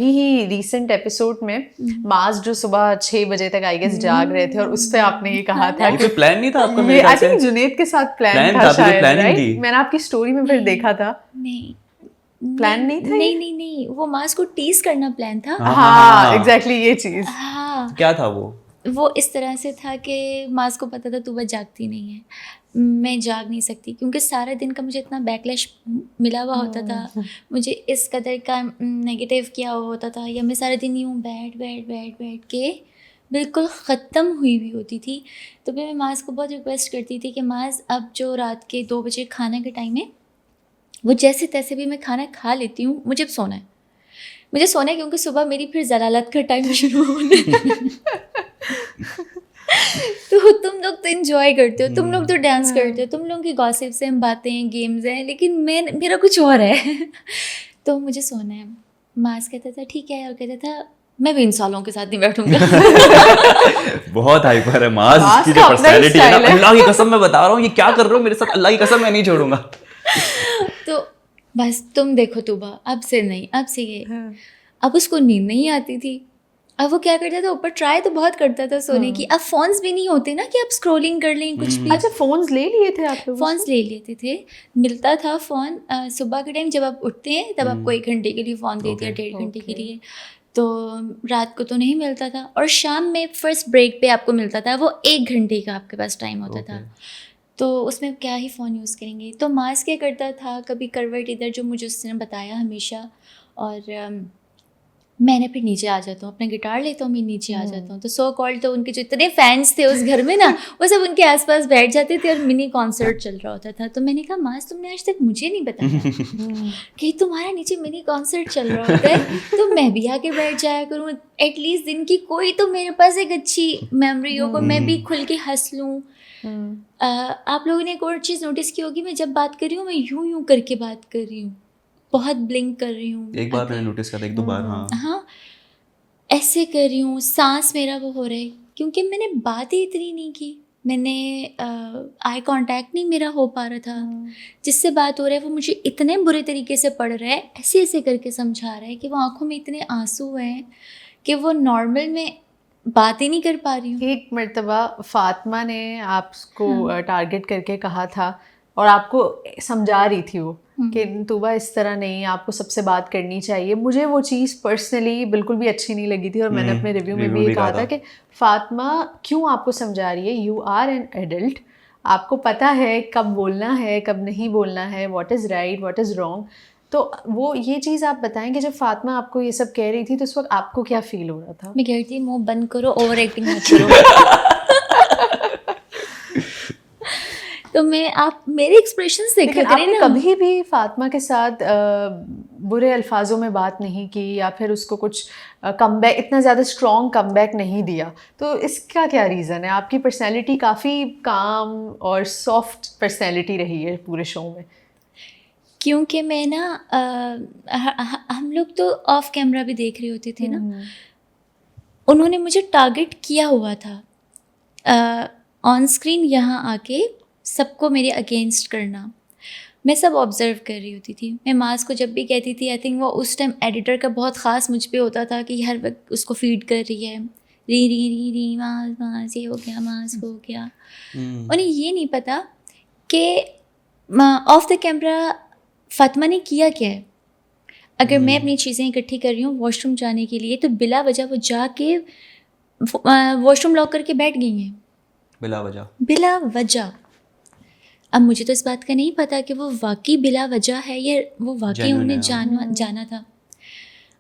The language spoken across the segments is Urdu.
ابھی ہی ریسنٹ ایپیسوڈ میں معاذ جو صبح 6 بجے تک آئی گیس جاگ رہے تھے اور اس پہ آپ نے یہ کہا تھا کہ پلان نہیں تھا آپ کا؟ آئی تھنک جنید کے ساتھ پلان تھا شاید، رائٹ؟ میں نے آپ کی اسٹوری میں پھر دیکھا تھا. نہیں پلان نہیں تھا؟ نہیں وہ معاذ کو ٹیز کرنا پلان تھا. ہاں ایگزیکٹلی یہ چیز. ہاں کیا تھا وہ اس طرح سے تھا کہ معاذ کو پتا تھا تو وہ جاگتی نہیں ہے، میں جاگ نہیں سکتی کیونکہ سارا دن کا مجھے اتنا بیکلیش ملا ہوا ہوتا تھا، مجھے اس قدر کا نگیٹیو کیا ہوا ہوتا تھا، یا میں سارا دن یوں بیٹھ کے بالکل ختم ہوئی ہوتی تھی. تو پھر میں معاذ کو بہت ریکویسٹ کرتی تھی کہ معاذ اب جو رات کے 2 بجے کھانا کے ٹائم ہے وہ جیسے تیسے بھی میں کھانا کھا لیتی ہوں، مجھے اب سونا ہے کیونکہ صبح میری پھر ضلالت کا ٹائم شروع ہونا ہے. تو تم لوگ تو انجوائے کرتے ہو، تم لوگ تو ڈانس کرتے ہو، تم لوگوں کی گاسپس ہیں، باتیں ہیں، گیمز ہیں، لیکن میرا کچھ اور ہے. تو مجھے سونا ہے. معاذ کہتا تھا ٹھیک ہے، اور کہتا تھا میں بھی ان سالوں کے ساتھ نہیں بیٹھوں گا. بہت ہائپر ہے معاذ کی جو پرسنالٹی ہے نا، اللہ کی قسم میں بتا رہا ہوں، یہ کیا کر رہے ہو میرے ساتھ، اللہ کی قسم میں نہیں چھوڑوں گا. تو بس تم دیکھو توبہ، اب سے نہیں، اب سے یہ. اب اس کو نیند نہیں آتی تھی. اب وہ کیا کرتا تھا، اوپر ٹرائی تو بہت کرتا تھا سونے کی. اب فونس بھی نہیں ہوتے نا کہ آپ اسکرولنگ کر لیں کچھ بھی. اچھا فونس لے لیے تھے آپ لوگ؟ فونس لے لیتے تھے، ملتا تھا فون صبح کے ٹائم جب آپ اٹھتے ہیں تب آپ کو 1 گھنٹے کے لیے فون دے دیا، 1.5 گھنٹے کے لیے. تو رات کو تو نہیں ملتا تھا، اور شام میں فرسٹ بریک پہ آپ کو ملتا تھا، وہ 1 گھنٹے کا آپ کے پاس ٹائم ہوتا تھا. تو اس میں کیا ہی فون یوز کریں گے. تو معاذ کیا کرتا تھا، کبھی کروٹ ادھر، جو مجھے اس نے بتایا ہمیشہ، اور میں نے پھر نیچے آ جاتا ہوں، اپنا گٹار لیتا ہوں، میں نیچے آ جاتا ہوں. تو سو کالڈ تو ان کے جو اتنے فینس تھے اس گھر میں نا، وہ سب ان کے آس پاس بیٹھ جاتے تھے اور منی کانسرٹ چل رہا ہوتا تھا. تو میں نے کہا معاذ تم نے آج تک مجھے نہیں بتایا کہ تمہارا نیچے منی کانسرٹ چل رہا ہوتا ہے، تو میں بھی آ کے بیٹھ جایا کروں، ایٹ لیسٹ دن کی کوئی تو میرے پاس ایک اچھی میموری ہو، میں بھی کھل کے ہنس لوں. آپ لوگوں نے ایک اور چیز نوٹس کی ہوگی، میں جب بات کر رہی ہوں میں یوں کر کے بات کر رہی ہوں، بہت بلنک کر رہی ہوں. ایک بار میں نے نوٹس کیا، 1-2 بار. ہاں ایسے کر رہی ہوں، سانس میرا وہ ہو رہا ہے کیونکہ میں نے بات ہی اتنی نہیں کی، میں نے آئی کانٹیکٹ نہیں میرا ہو پا رہا تھا. جس سے بات ہو رہا ہے وہ مجھے اتنے برے طریقے سے پڑھ رہا ہے، ایسے کر کے سمجھا رہا ہے کہ وہ آنکھوں میں اتنے آنسو ہیں کہ وہ نارمل میں بات ہی نہیں کر پا رہی ہوں. ایک مرتبہ فاطمہ نے آپ کو ٹارگٹ کر کے کہا تھا اور آپ کو سمجھا رہی تھی وہ کہ طوبہ اس طرح نہیں، آپ کو سب سے بات کرنی چاہیے. مجھے وہ چیز پرسنلی بالکل بھی اچھی نہیں لگی تھی، اور میں نے اپنے ریویو میں بھی یہ کہا تھا کہ فاطمہ کیوں آپ کو سمجھا رہی ہے، یو آر این ایڈلٹ، آپ کو پتہ ہے کب بولنا ہے کب نہیں بولنا ہے، what is right what is wrong. تو وہ یہ چیز آپ بتائیں کہ جب فاطمہ آپ کو یہ سب کہہ رہی تھی تو اس وقت آپ کو کیا فیل ہو رہا تھا؟ میں کہہ رہی تھی منہ بند کرو، اوور ایکٹنگ مت کرو. تو آپ میرے ایکسپریشنس دیکھا کریں نا. کبھی بھی فاطمہ کے ساتھ برے الفاظوں میں بات نہیں کی یا پھر اس کو کچھ کم بیک، اتنا زیادہ اسٹرانگ کم بیک نہیں دیا، تو اس کا کیا ریزن ہے؟ آپ کی پرسنالٹی کافی کام اور سافٹ پرسنالٹی رہی ہے پورے شو میں. کیونکہ میں نا ہم لوگ تو آف کیمرہ بھی دیکھ رہے ہوتے تھے نا، انہوں نے مجھے ٹارگٹ کیا ہوا تھا آن اسکرین، یہاں آ کے سب کو میرے اگینسٹ کرنا. میں سب آبزرو کر رہی ہوتی تھی. میں معاذ کو جب بھی کہتی تھی، آئی تھنک وہ اس ٹائم ایڈیٹر کا بہت خاص مجھ پہ ہوتا تھا کہ ہر وقت اس کو فیڈ کر رہی ہے، ری معاذ یہ ہو گیا، معاذ ہو گیا. انہیں یہ نہیں پتا کہ آف دا کیمرہ فاطمہ نے کیا کیا ہے. اگر میں اپنی چیزیں اکٹھی کر رہی ہوں واش روم جانے کے لیے، تو بلا وجہ وہ جا کے واش روم لاک کر کے بیٹھ گئی ہیں بلا وجہ. اب مجھے تو اس بات کا نہیں پتا کہ وہ واقعی بلا وجہ ہے یا وہ واقعی انہیں جانا تھا.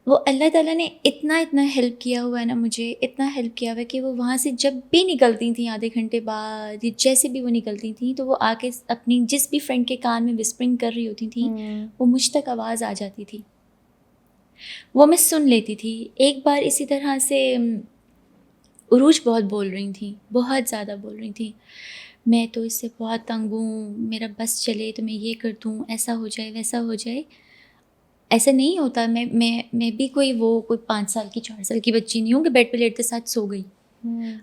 وہ اللہ تعالیٰ نے اتنا ہیلپ کیا ہوا ہے نا مجھے، اتنا ہیلپ کیا ہوا ہے کہ وہ وہاں سے جب بھی نکلتی تھیں آدھے گھنٹے بعد، جیسے بھی وہ نکلتی تھیں، تو وہ آ کے اپنی جس بھی فرینڈ کے کان میں وسپرنگ کر رہی ہوتی تھیں، وہ مجھ تک آواز آ جاتی تھی، وہ میں سن لیتی تھی. ایک بار اسی طرح سے عروج بہت بول رہی تھیں، بہت زیادہ بول رہی تھیں، میں تو اس سے بہت تنگ ہوں، میرا بس چلے تو میں یہ کر دوں، ایسا ہو جائے ویسا ہو جائے. ایسا نہیں ہوتا. میں بھی کوئی 5 سال کی 4 سال کی بچی نہیں ہوں کہ بیڈ پہ لیٹتے ساتھ سو گئی.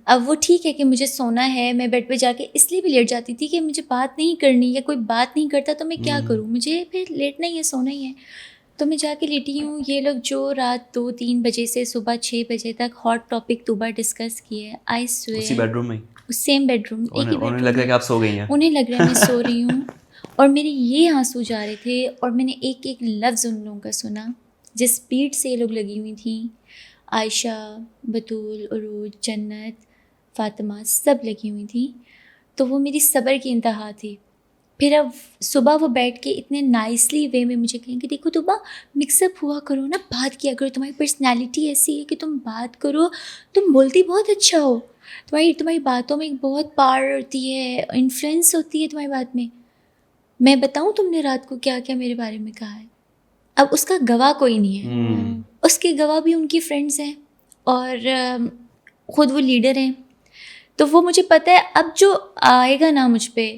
اب وہ ٹھیک ہے کہ مجھے سونا ہے، میں بیڈ پہ جا کے اس لیے بھی لیٹ جاتی تھی کہ مجھے بات نہیں کرنی یا کوئی بات نہیں کرتا تو میں کیا کروں، مجھے پھر لیٹنا ہی ہے، سونا ہی ہے. تو میں جا کے لیٹی ہوں. یہ لوگ جو رات 2-3 بجے سے صبح 6 بجے تک ہاٹ ٹاپک طوبہ ڈسکس کیے, آئی سوئر اسی بیڈ روم میں سیم بیڈ روم, ایک ہی بیڈ انہیں روم. لگ رہا ہے کہ آپ سو گئی ہیں, انہیں لگ رہا ہے میں سو رہی ہوں, اور میرے یہ آنسو جا رہے تھے, اور میں نے ایک ایک لفظ ان لوگوں کا سنا. جس اسپیڈ سے یہ لوگ لگی ہوئی تھیں, عائشہ, بطول, عروج, جنت, فاطمہ, سب لگی ہوئی تھیں. تو وہ میری صبر کی انتہا تھی. پھر اب صبح وہ بیٹھ کے اتنے نائسلی وے میں مجھے کہیں کہ دیکھو طوبہ مکس اپ ہوا کرو نا, بات کیا کرو, تمہاری پرسنالٹی ایسی ہے کہ تم بات کرو, تم بولتی بہت اچھا ہو, تمہاری باتوں میں بہت پاور ہوتی ہے, انفلوئنس ہوتی ہے تمہاری بات میں. میں بتاؤں تم نے رات کو کیا کیا میرے بارے میں کہا ہے. اب اس کا گواہ کوئی نہیں ہے, اس کے گواہ بھی ان کی فرینڈز ہیں, اور خود وہ لیڈر ہیں. تو وہ مجھے پتہ ہے اب جو آئے گا نا مجھ پہ,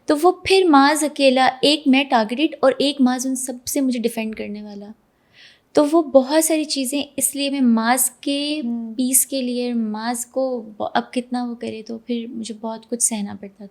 تو وہ پھر معاذ اکیلا, ایک میں ٹارگیٹڈ اور ایک معاذ ان سب سے مجھے ڈیفینڈ کرنے والا. تو وہ بہت ساری چیزیں, اس لیے میں معاذ کے پیس کے لیے, معاذ کو اب کتنا وہ کرے, تو پھر مجھے بہت کچھ سہنا پڑتا تھا.